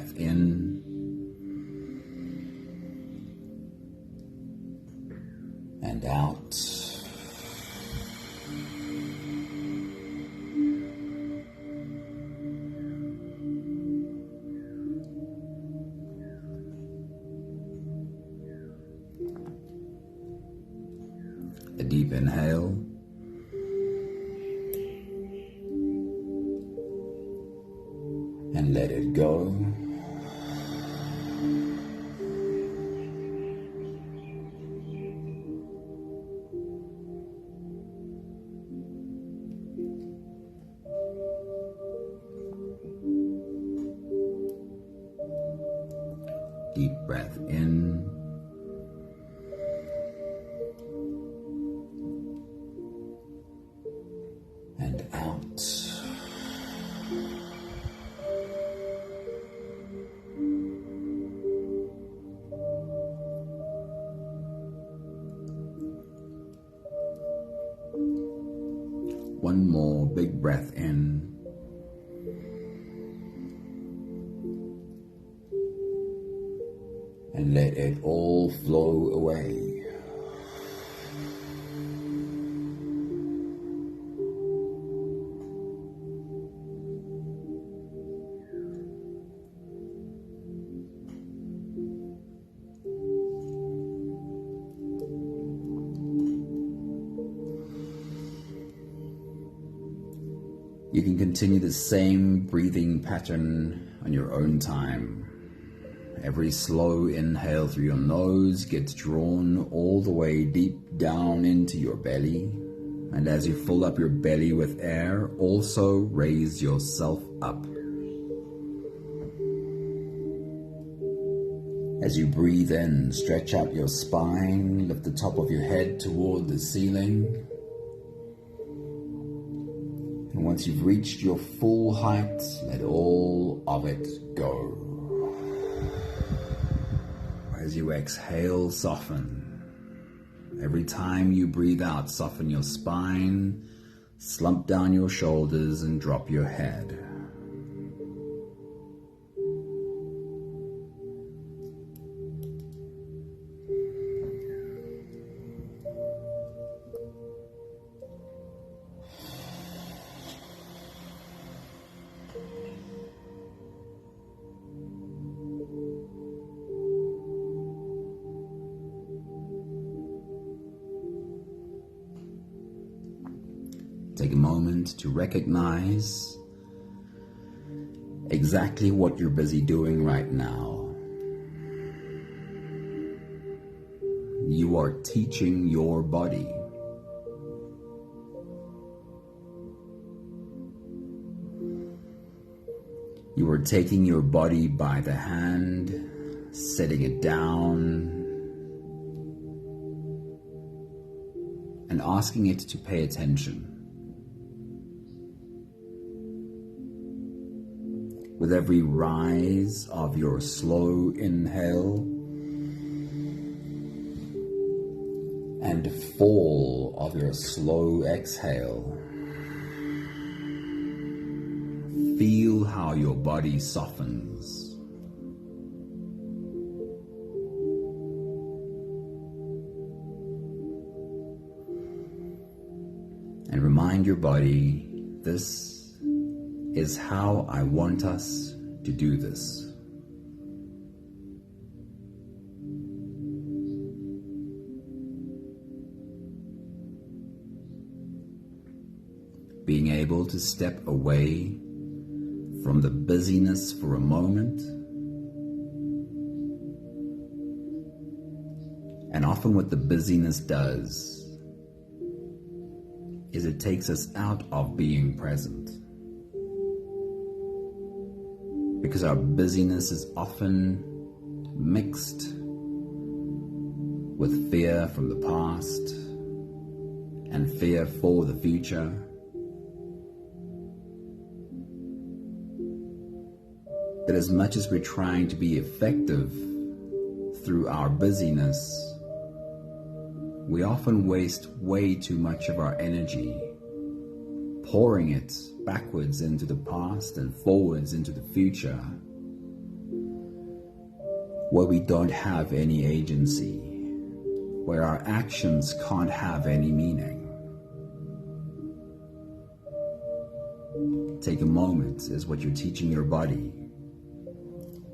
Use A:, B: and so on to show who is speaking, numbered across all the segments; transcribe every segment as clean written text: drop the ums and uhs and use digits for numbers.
A: breath in and out. A deep inhale. And let it go. Deep breath in. And out. One more big breath in. And let it all flow away. You can continue the same breathing pattern on your own time. Every slow inhale through your nose gets drawn all the way deep down into your belly. And as you fill up your belly with air, also raise yourself up. As you breathe in, stretch out your spine, lift the top of your head toward the ceiling. And once you've reached your full height, let all of it go. As you exhale, soften. Every time you breathe out, soften your spine, slump down your shoulders, and drop your head. Take a moment to recognize exactly what you're busy doing right now. You are teaching your body. You are taking your body by the hand, setting it down, and asking it to pay attention. With every rise of your slow inhale and fall of your slow exhale, feel how your body softens. And remind your body, this is how I want us to do this. Being able to step away from the busyness for a moment, and often what the busyness does is it takes us out of being present. Because our busyness is often mixed with fear from the past and fear for the future. That as much as we're trying to be effective through our busyness, we often waste way too much of our energy pouring it backwards into the past and forwards into the future, where we don't have any agency, where our actions can't have any meaning. Take a moment is what you're teaching your body.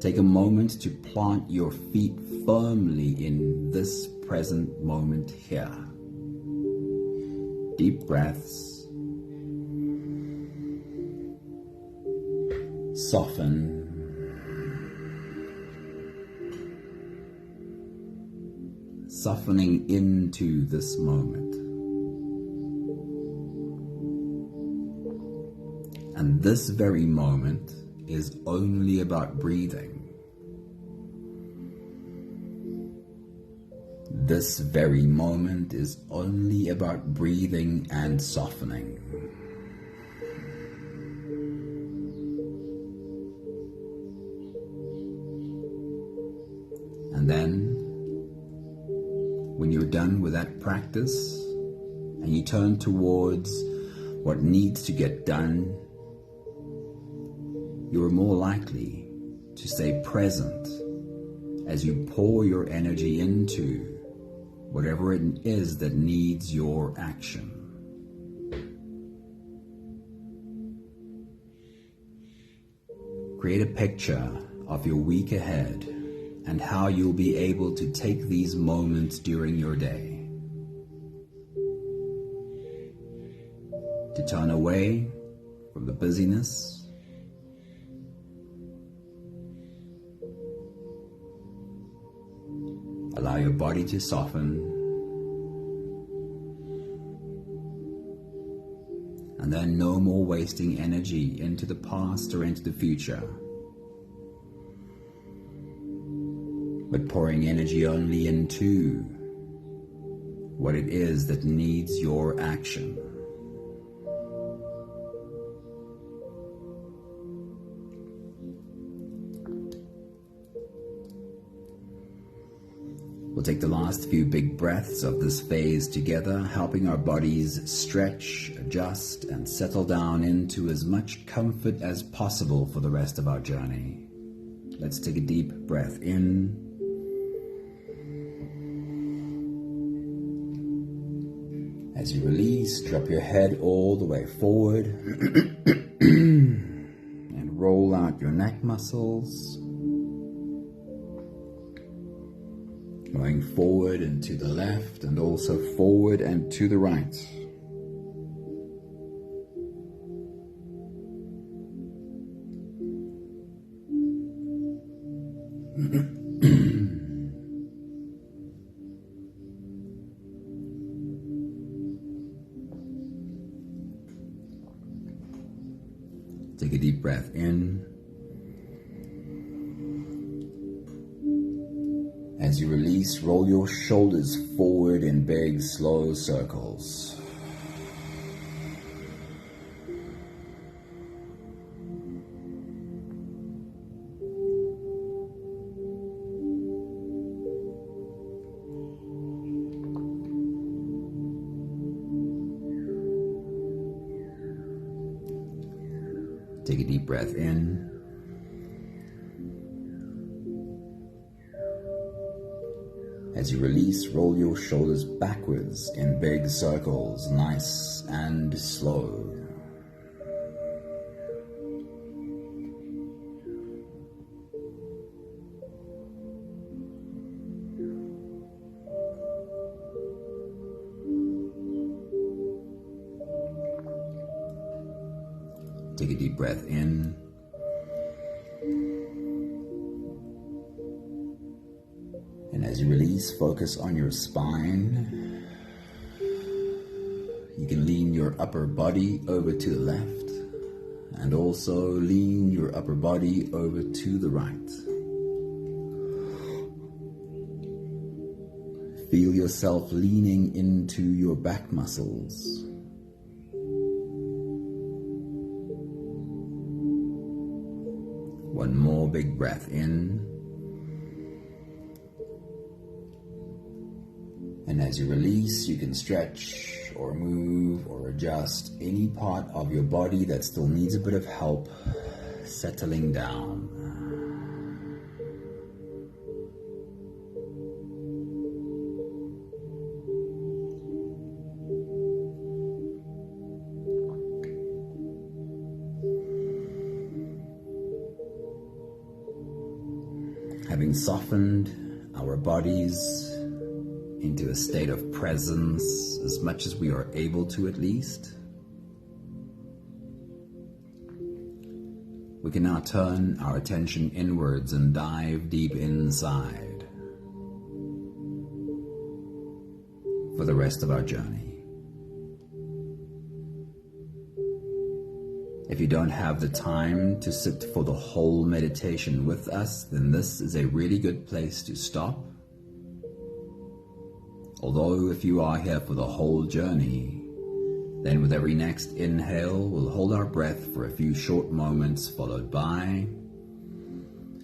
A: Take a moment to plant your feet firmly in this present moment here. Deep breaths. Soften. Softening into this moment. And this very moment is only about breathing. This very moment is only about breathing and softening. And then, when you're done with that practice and you turn towards what needs to get done, you are more likely to stay present as you pour your energy into whatever it is that needs your action. Create a picture of your week ahead and how you'll be able to take these moments during your day to turn away from the busyness, allow your body to soften, and then no more wasting energy into the past or into the future, but pouring energy only into what it is that needs your action. We'll take the last few big breaths of this phase together, helping our bodies stretch, adjust, and settle down into as much comfort as possible for the rest of our journey. Let's take a deep breath in. As you release, drop your head all the way forward and roll out your neck muscles. Going forward and to the left, and also forward and to the right. Take a deep breath in. As you release, roll your shoulders forward in big, slow circles. Take a deep breath in. As you release, roll your shoulders backwards in big circles, nice and slow. Take a deep breath in. And as you release, focus on your spine. You can lean your upper body over to the left and also lean your upper body over to the right. Feel yourself leaning into your back muscles. One more big breath in. And as you release, you can stretch or move or adjust any part of your body that still needs a bit of help settling down. having softened our bodies into a state of presence as much as we are able to, at least, we can now turn our attention inwards and dive deep inside for the rest of our journey. If you don't have the time to sit for the whole meditation with us, then this is a really good place to stop. Although if you are here for the whole journey, then with every next inhale, we'll hold our breath for a few short moments, followed by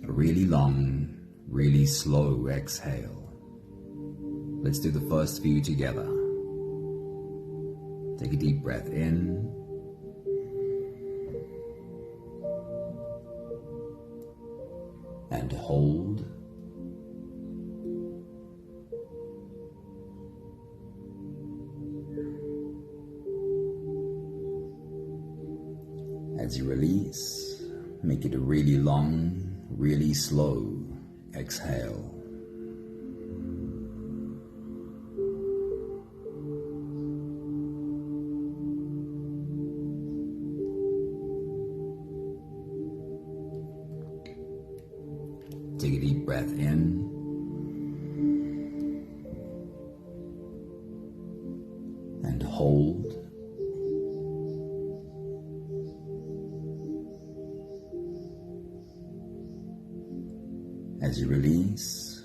A: a really long, really slow exhale. Let's do the first few together. Take a deep breath in. And hold. As you release, make it a really long, really slow exhale. Take a deep breath in. And hold. As you release,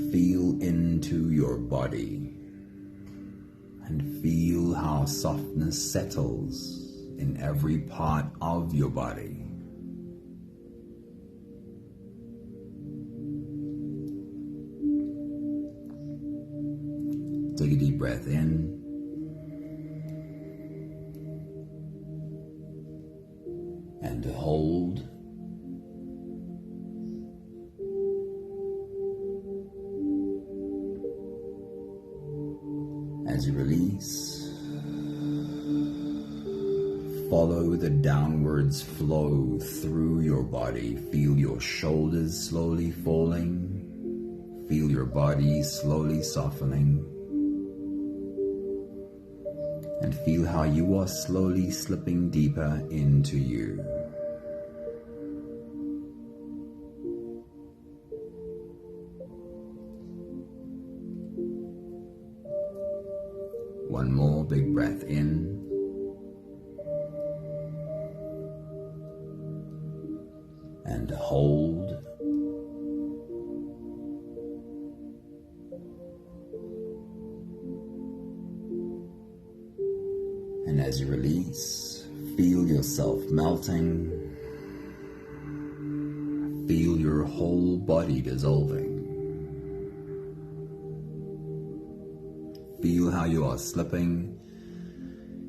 A: feel into your body and feel how softness settles in every part of your body. Take a deep breath in. And hold. As you release, follow the downwards flow through your body. Feel your shoulders slowly falling. Feel your body slowly softening. And feel how you are slowly slipping deeper into you. One more big breath in. And hold. And as you release, feel yourself melting. Feel your whole body dissolving. Feel how you are slipping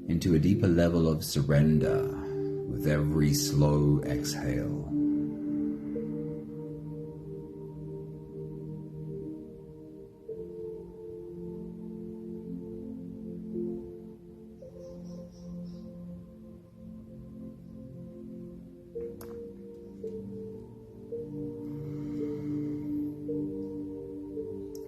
A: into a deeper level of surrender with every slow exhale.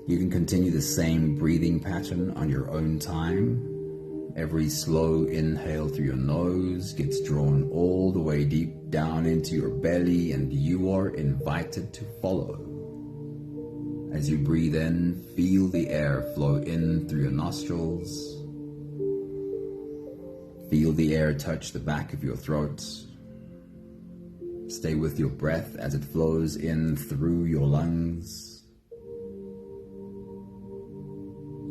A: You can continue the same breathing pattern on your own time. Every slow inhale through your nose gets drawn all the way deep down into your belly, and you are invited to follow. As you breathe in, feel the air flow in through your nostrils. Feel the air touch the back of your throat. Stay with your breath as it flows in through your lungs.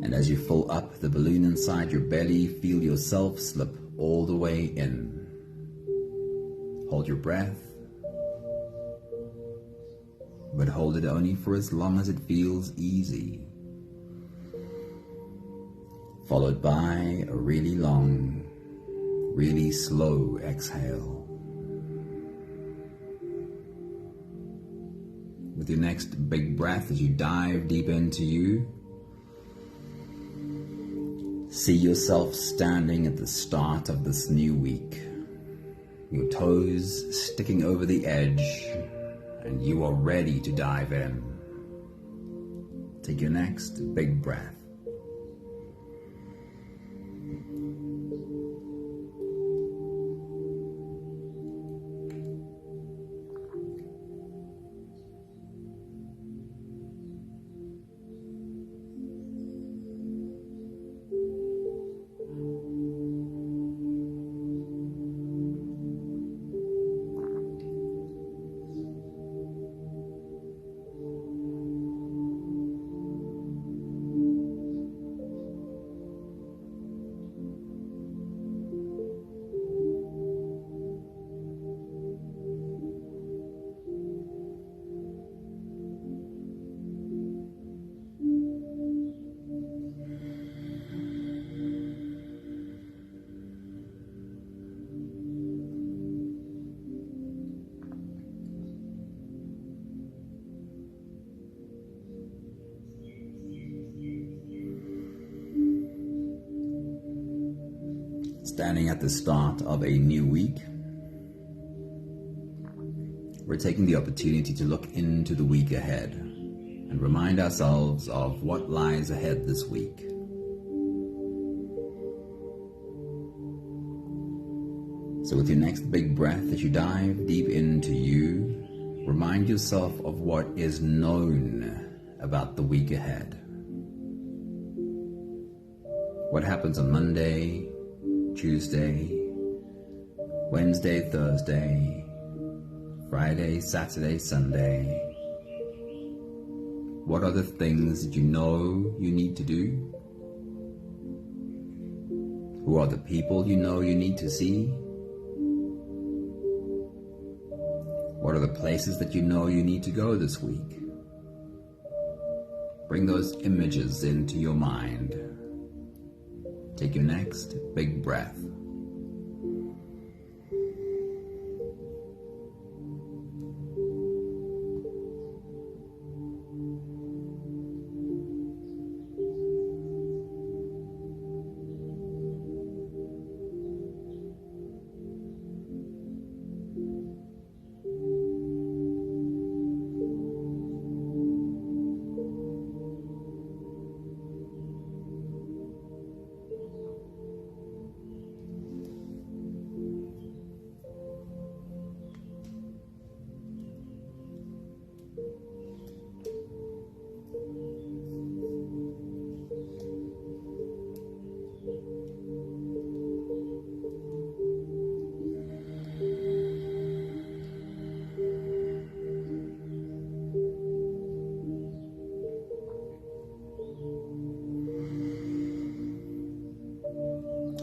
A: And as you fill up the balloon inside your belly, feel yourself slip all the way in. Hold your breath, but hold it only for as long as it feels easy. Followed by a really long, really slow exhale. With your next big breath, as you dive deep into you, see yourself standing at the start of this new week, your toes sticking over the edge and you are ready to dive in. Take your next big breath. Standing at the start of a new week, we're taking the opportunity to look into the week ahead and remind ourselves of what lies ahead this week. So with your next big breath, as you dive deep into you, remind yourself of what is known about the week ahead. What happens on Monday, Tuesday, Wednesday, Thursday, Friday, Saturday, Sunday. What are the things that you know you need to do? Who are the people you know you need to see? What are the places that you know you need to go this week? Bring those images into your mind. Take your next big breath.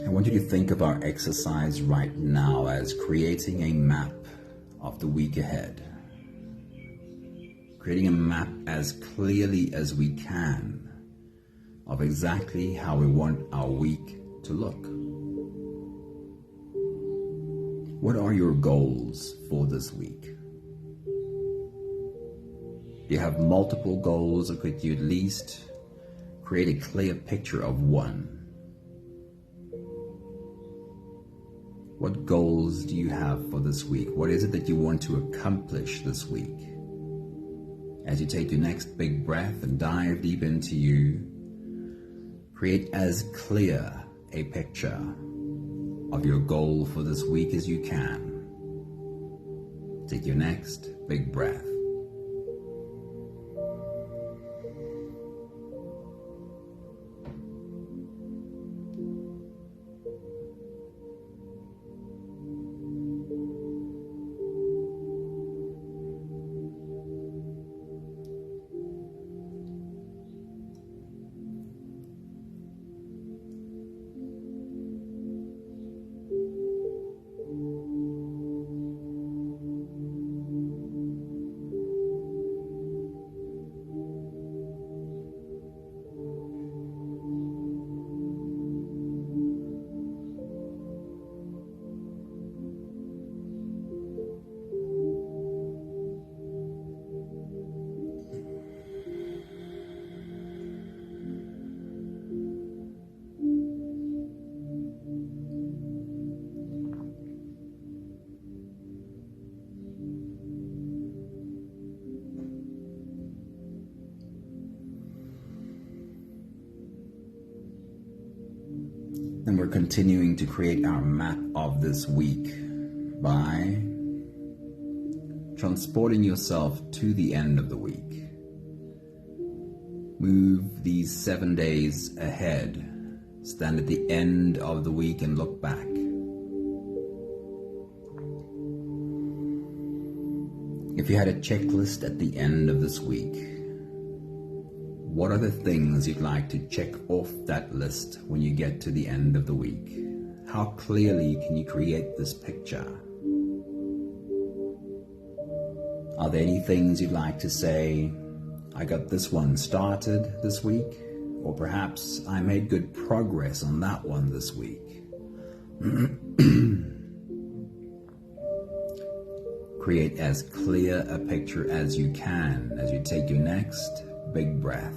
A: I want you to think of our exercise right now as creating a map of the week ahead. Creating a map as clearly as we can of exactly how we want our week to look. What are your goals for this week? Do you have multiple goals, or could you at least create a clear picture of one? What goals do you have for this week? What is it that you want to accomplish this week? As you take your next big breath and dive deep into you, create as clear a picture of your goal for this week as you can. Take your next big breath. And we're continuing to create our map of this week by transporting yourself to the end of the week. Move these 7 days ahead. Stand at the end of the week and look back. If you had a checklist at the end of this week, what are the things you'd like to check off that list when you get to the end of the week? How clearly can you create this picture? Are there any things you'd like to say, I got this one started this week, or perhaps I made good progress on that one this week? Create as clear a picture as you can as you take your next big breath.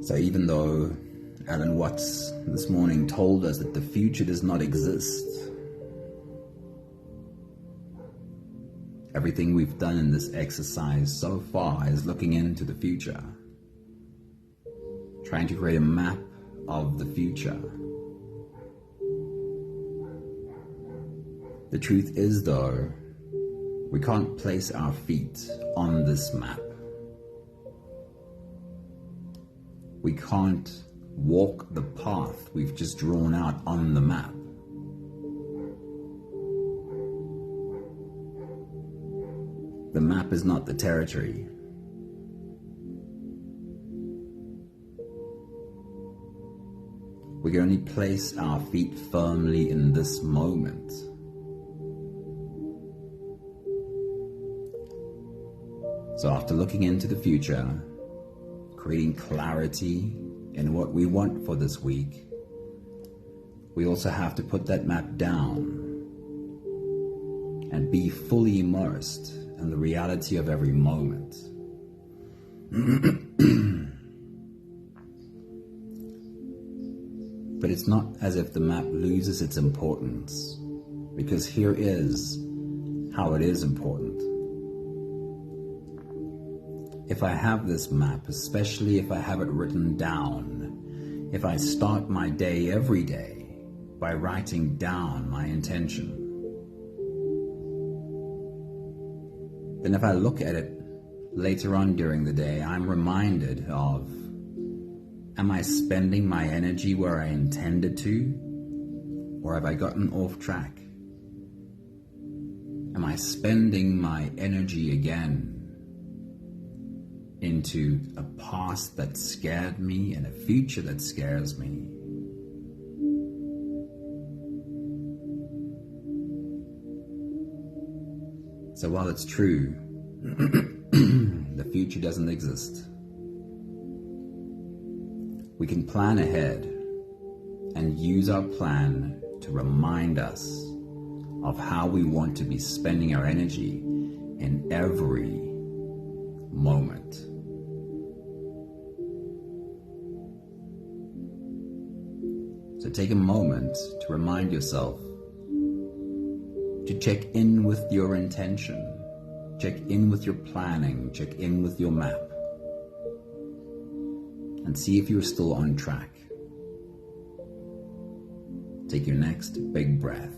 A: So even though Alan Watts this morning told us that the future does not exist, everything we've done in this exercise so far is looking into the future, trying to create a map of the future. The truth is, though, we can't place our feet on this map. We can't walk the path we've just drawn out on the map. The map is not the territory. We can only place our feet firmly in this moment. So after looking into the future, creating clarity in what we want for this week, we also have to put that map down and be fully immersed in the reality of every moment. But it's not as if the map loses its importance, because here is how it is important. If I have this map, especially if I have it written down, if I start my day every day by writing down my intention, then if I look at it later on during the day, I'm reminded of, am I spending my energy where I intended to, or have I gotten off track? Am I spending my energy again into a past that scared me and a future that scares me? So while it's true, the future doesn't exist, we can plan ahead and use our plan to remind us of how we want to be spending our energy in every moment. So take a moment to remind yourself to check in with your intention, check in with your planning, check in with your map, and see if you're still on track. Take your next big breath.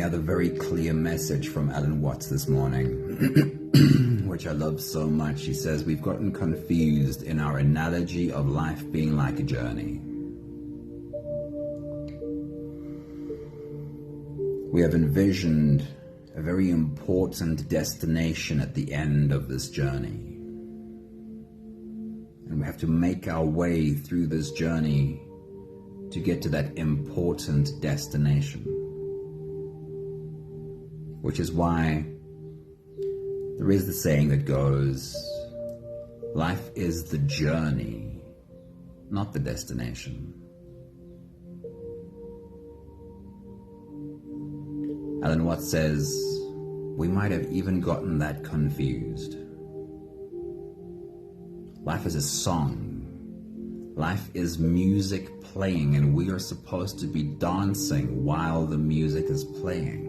A: had a very clear message from Alan Watts this morning, which I love so much. She says, we've gotten confused in our analogy of life being like a journey. We have envisioned a very important destination at the end of this journey. And we have to make our way through this journey to get to that important destination. Which is why there is the saying that goes, life is the journey, not the destination. Alan Watts says, we might have even gotten that confused. Life is a song. Life is music playing, and we are supposed to be dancing while the music is playing.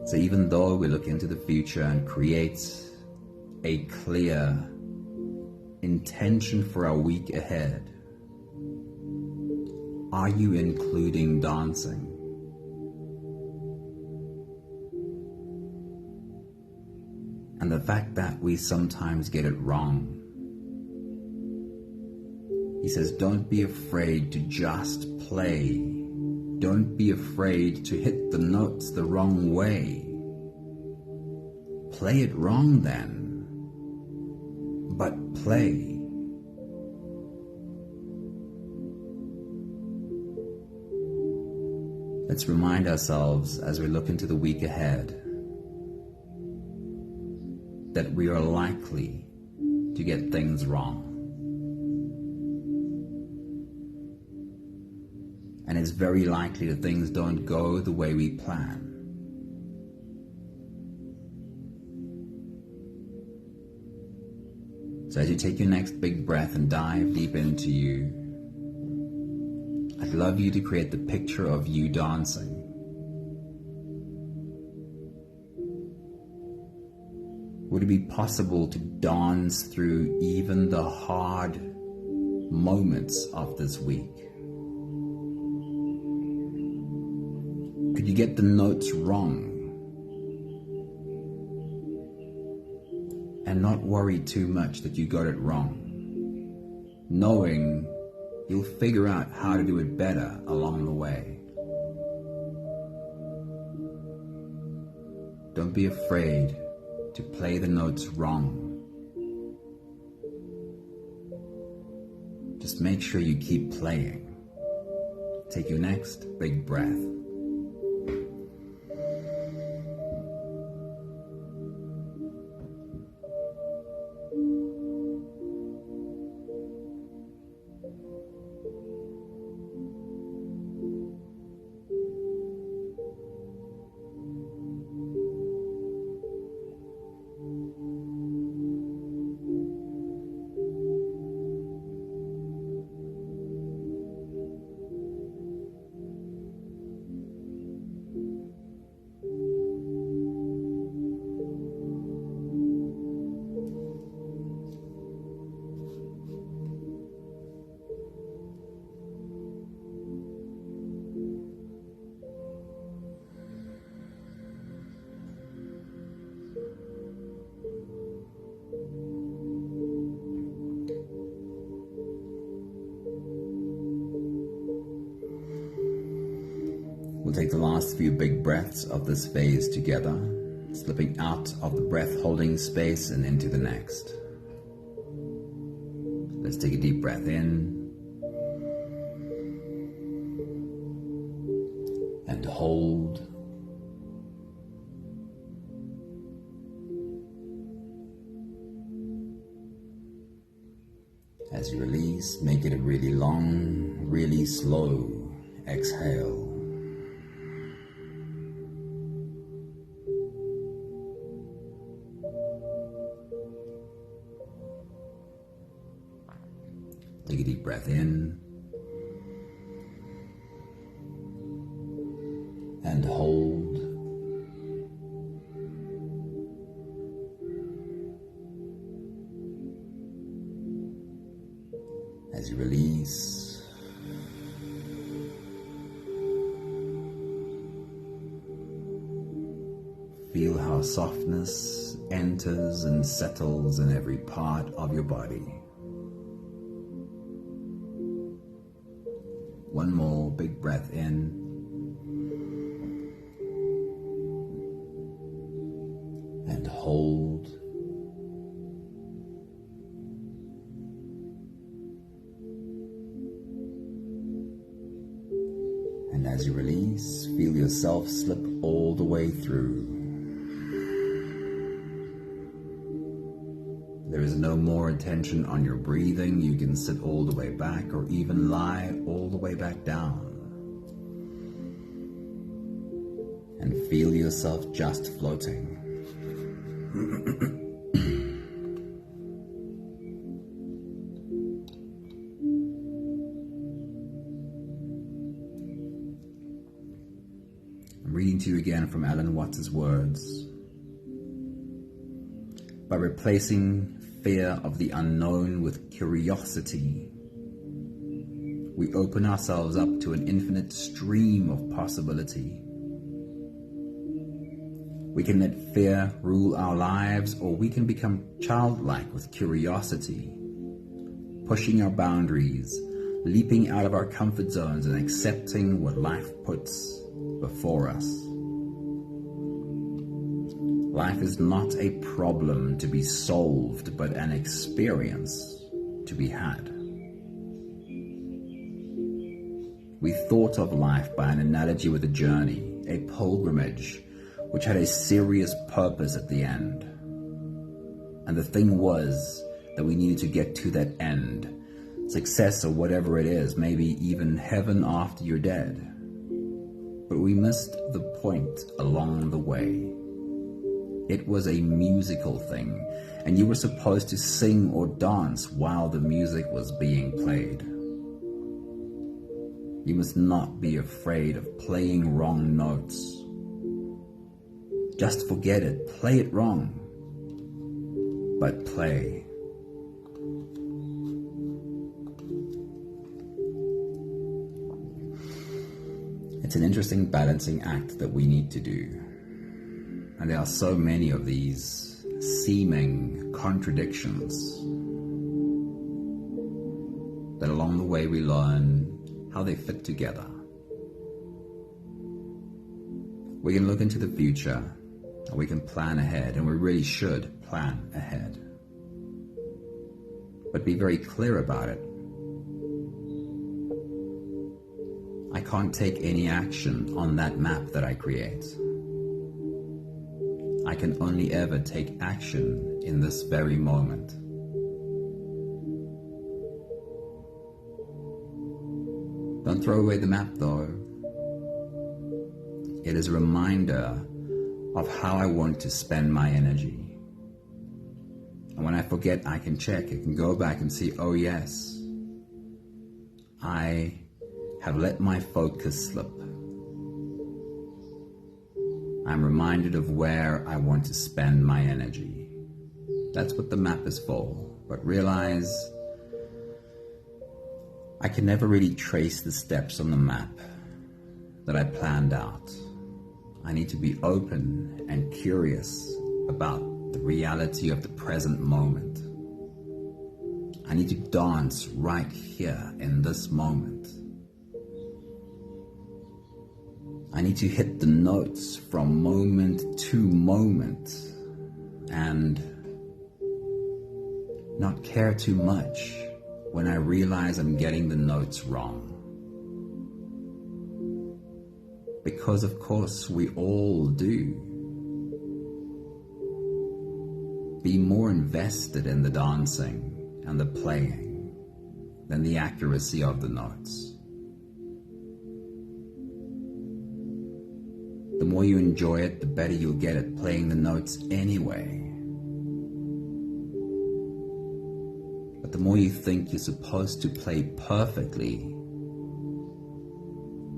A: So even though we look into the future and create a clear intention for our week ahead, are you including dancing? And the fact that we sometimes get it wrong. He says, don't be afraid to just play. Don't be afraid to hit the notes the wrong way. Play it wrong then, but play. Let's remind ourselves as we look into the week ahead that we are likely to get things wrong. And it's very likely that things don't go the way we plan. So as you take your next big breath and dive deep into you, I'd love you to create the picture of you dancing. Would it be possible to dance through even the hard moments of this week? Could you get the notes wrong and not worry too much that you got it wrong, knowing you'll figure out how to do it better along the way? Don't be afraid to play the notes wrong. Just make sure you keep playing. Take your next big breath. We'll take the last few big breaths of this phase together, slipping out of the breath-holding space and into the next. Let's take a deep breath in and hold. As you release, make it a really long, really slow exhale. Take a deep breath in and hold. As you release, Feel how softness enters and settles in every part of your body. One more big breath in. And hold. And as you release, feel yourself slip all the way through. There is no more attention on your breathing. You can sit all the way back or even lie all the way back down. And feel yourself just floating. I'm reading to you again from Alan Watts' words. By replacing fear of the unknown with curiosity, we open ourselves up to an infinite stream of possibility. We can let fear rule our lives, or we can become childlike with curiosity, pushing our boundaries, leaping out of our comfort zones and accepting what life puts before us. Life is not a problem to be solved, but an experience to be had. We thought of life by an analogy with a journey, a pilgrimage, which had a serious purpose at the end. And the thing was that we needed to get to that end, success or whatever it is, maybe even heaven after you're dead. But we missed the point along the way. It was a musical thing, and you were supposed to sing or dance while the music was being played. You must not be afraid of playing wrong notes. Just forget it, play it wrong, but play. It's an interesting balancing act that we need to do. And there are so many of these seeming contradictions that along the way we learn how they fit together. We can look into the future, and we can plan ahead, and we really should plan ahead. But be very clear about it. I can't take any action on that map that I create. I can only ever take action in this very moment. Don't throw away the map though. It is a reminder of how I want to spend my energy. And when I forget, I can check. I can go back and see, oh yes, I have let my focus slip. I'm reminded of where I want to spend my energy. That's what the map is for. But realize I can never really trace the steps on the map that I planned out. I need to be open and curious about the reality of the present moment. I need to dance right here in this moment. I need to hit the notes from moment to moment and not care too much when I realize I'm getting the notes wrong. Because of course we all do. Be more invested in the dancing and the playing than the accuracy of the notes. The more you enjoy it, the better you'll get at playing the notes anyway. But the more you think you're supposed to play perfectly,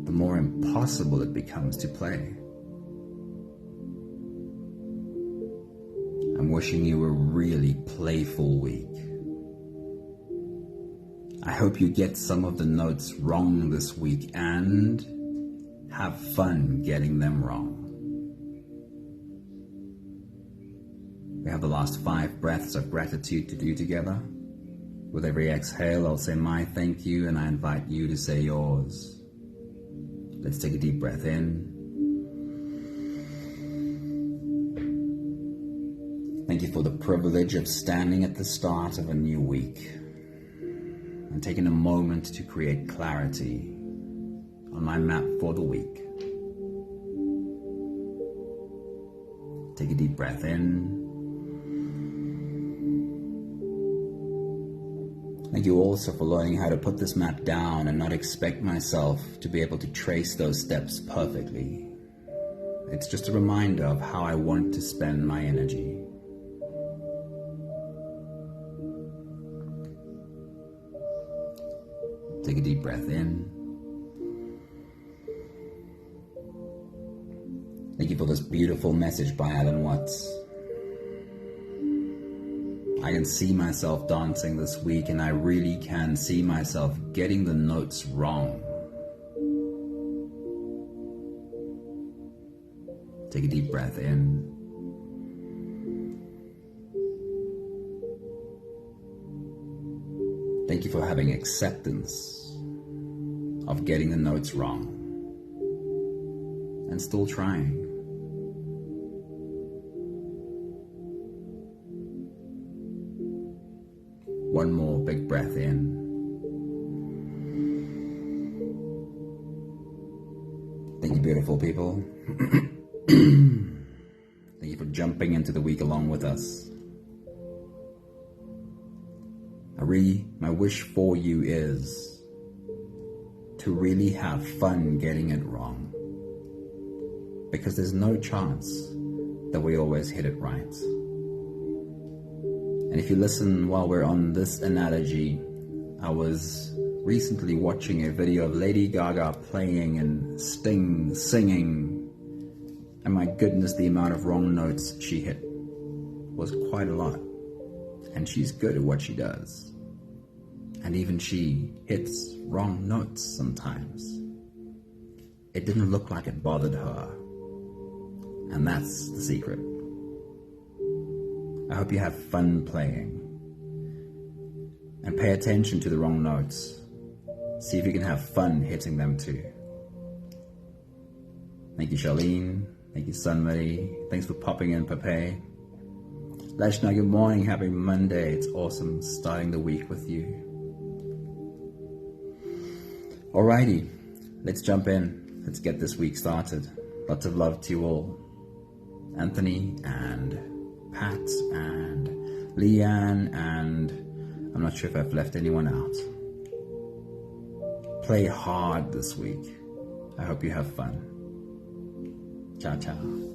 A: the more impossible it becomes to play. I'm wishing you a really playful week. I hope you get some of the notes wrong this week and have fun getting them wrong. We have the last 5 breaths of gratitude to do together. With every exhale, I'll say my thank you, and I invite you to say yours. Let's take a deep breath in. Thank you for the privilege of standing at the start of a new week and taking a moment to create clarity on my map for the week. Take a deep breath in. Thank you also for learning how to put this map down and not expect myself to be able to trace those steps perfectly. It's just a reminder of how I want to spend my energy. Take a deep breath in. Thank you for this beautiful message by Alan Watts. I can see myself dancing this week, and I really can see myself getting the notes wrong. Take a deep breath in. Thank you for having acceptance of getting the notes wrong and still trying. One more big breath in. Thank you, beautiful people. Thank you for jumping into the week along with us. My wish for you is to really have fun getting it wrong, because there's no chance that we always hit it right. And if you listen while we're on this analogy, I was recently watching a video of Lady Gaga playing and Sting singing, and my goodness, the amount of wrong notes she hit was quite a lot. And she's good at what she does. And even she hits wrong notes sometimes. It didn't look like it bothered her. And that's the secret. I hope you have fun playing. And pay attention to the wrong notes. See if you can have fun hitting them too. Thank you, Charlene. Thank you, Sunmarie. Thanks for popping in, Pepe. Lashna, good morning. Happy Monday. It's awesome starting the week with you. Alrighty, let's jump in. Let's get this week started. Lots of love to you all. Anthony and Pat and Leanne, and I'm not sure if I've left anyone out. Play hard this week. I hope you have fun. Ciao, ciao.